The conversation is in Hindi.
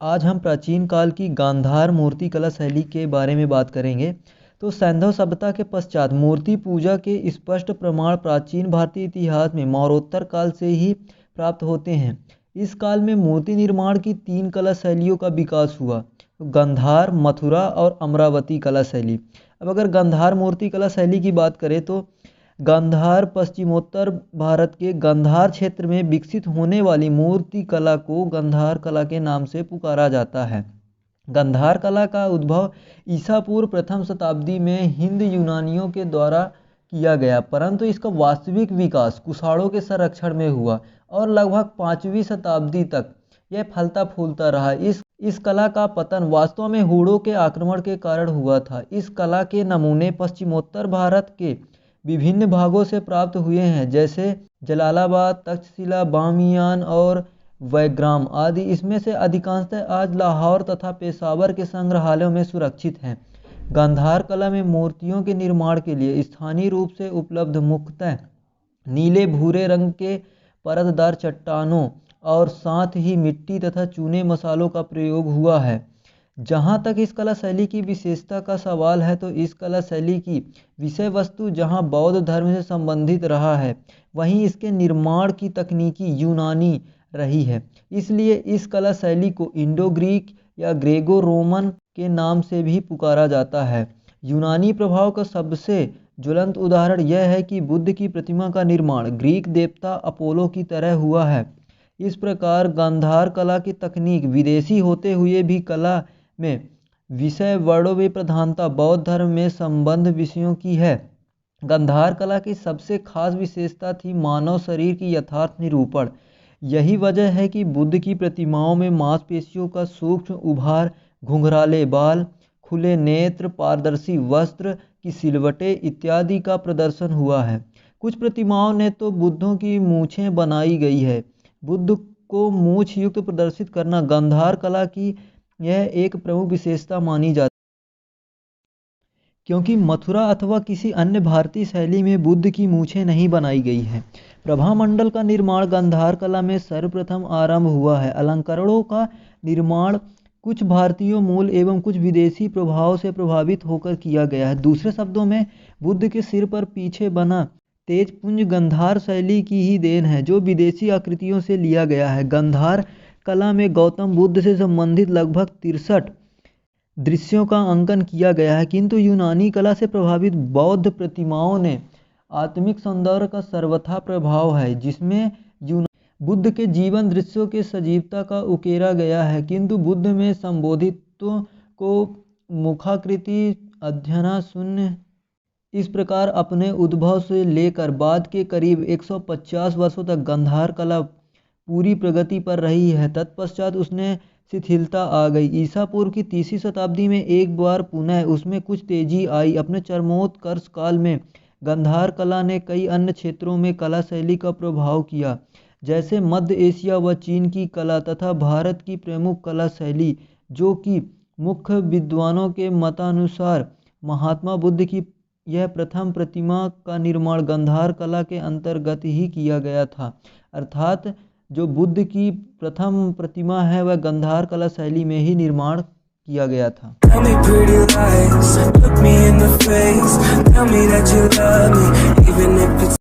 आज हम प्राचीन काल की गांधार मूर्ति कला शैली के बारे में बात करेंगे। तो सैंधव सभ्यता के पश्चात मूर्ति पूजा के स्पष्ट प्रमाण प्राचीन भारतीय इतिहास में मौर्योत्तर काल से ही प्राप्त होते हैं। इस काल में मूर्ति निर्माण की तीन कला शैलियों का विकास हुआ, गंधार, मथुरा और अमरावती कला शैली। अब अगर गंधार मूर्ति कला शैली की बात करें तो गांधार पश्चिमोत्तर भारत के गांधार क्षेत्र में विकसित होने वाली मूर्ति कला को गांधार कला के नाम से पुकारा जाता है। गांधार कला का उद्भव ईसा पूर्व प्रथम शताब्दी में हिंद यूनानियों के द्वारा किया गया, परंतु इसका वास्तविक विकास कुषाणों के संरक्षण में हुआ और लगभग 5वीं शताब्दी तक यह फलता फूलता रहा। इस कला का पतन वास्तव में हुड़ों के आक्रमण के कारण हुआ था। इस कला के नमूने पश्चिमोत्तर भारत के विभिन्न भागों से प्राप्त हुए हैं, जैसे जलालाबाद, तक्षशिला, बामियान और वैग्राम आदि। इसमें से अधिकांशतः आज लाहौर तथा पेशावर के संग्रहालयों में सुरक्षित हैं। गांधार कला में मूर्तियों के निर्माण के लिए स्थानीय रूप से उपलब्ध मुख्यतः नीले भूरे रंग के परतदार चट्टानों और साथ ही मिट्टी तथा चूने मसालों का प्रयोग हुआ है। जहाँ तक इस कला शैली की विशेषता का सवाल है, तो इस कला शैली की विषय वस्तु जहाँ बौद्ध धर्म से संबंधित रहा है, वहीं इसके निर्माण की तकनीकी यूनानी रही है। इसलिए इस कला शैली को इंडो ग्रीक या ग्रेगो रोमन के नाम से भी पुकारा जाता है। यूनानी प्रभाव का सबसे ज्वलंत उदाहरण यह है कि बुद्ध की प्रतिमा का निर्माण ग्रीक देवता अपोलो की तरह हुआ है। इस प्रकार गांधार कला की तकनीक विदेशी होते हुए भी कला में विषय वर्णों में प्रधानता बौद्ध धर्म में संबंध विषयों की है। गांधार कला की सबसे खास विशेषता थी मानव शरीर की यथार्थ निरूपण। यही वजह है कि बुद्ध की प्रतिमाओं में मांसपेशियों का सूक्ष्म उभार, घुंघराले बाल, खुले नेत्र, पारदर्शी वस्त्र की सिलवटें इत्यादि का प्रदर्शन हुआ है। कुछ प्रतिमाओं ने तो बुद्धों की मूछें बनाई गई है। बुद्ध को मूछ युक्त प्रदर्शित करना गांधार कला की यह एक प्रमुख विशेषता मानी जाती है, क्योंकि मथुरा अथवा किसी अन्य भारतीय शैली में बुद्ध की मूछें नहीं बनाई गई है। प्रभामंडल का निर्माण गांधार कला में सर्वप्रथम आरंभ हुआ है। अलंकरणों का निर्माण कुछ भारतीय मूल एवं कुछ विदेशी प्रभाव से प्रभावित होकर किया गया है। दूसरे शब्दों में बुद्ध के सिर पर पीछे बना तेजपुंज गांधार शैली की ही देन है, जो विदेशी आकृतियों से लिया गया है। गांधार कला में गौतम बुद्ध से संबंधित लगभग 63 दृश्यों का अंकन किया गया है, किंतु यूनानी कला से प्रभावित बौद्ध प्रतिमाओं ने आत्मिक सौंदर्य का सर्वथा प्रभाव है, जिसमें बुद्ध के जीवन दृश्यों के सजीवता का उकेरा गया है, किंतु बुद्ध में संबोधित्व को मुखाकृति अध्ययना शून्य। इस प्रकार अपने उद्भव से लेकर बाद के करीब 150 वर्षों तक गांधार कला पूरी प्रगति पर रही है। तत्पश्चात उसने शिथिलता आ गई। ईसा पूर्व की 3वीं शताब्दी में एक बार पुनः उसमें कुछ तेजी आई। अपने चरमोत्कर्ष काल में गांधार कला ने कई अन्य क्षेत्रों में कला शैली का प्रभाव किया, जैसे मध्य एशिया व चीन की कला तथा भारत की प्रमुख कला शैली, जो कि मुख्य विद्वानों के मतानुसार महात्मा बुद्ध की यह प्रथम प्रतिमा का निर्माण गांधार कला के अंतर्गत ही किया गया था। अर्थात जो बुद्ध की प्रथम प्रतिमा है वह गांधार कला शैली में ही निर्माण किया गया था। Tell me pretty lies, look me in the face, tell me that you love me, even if it's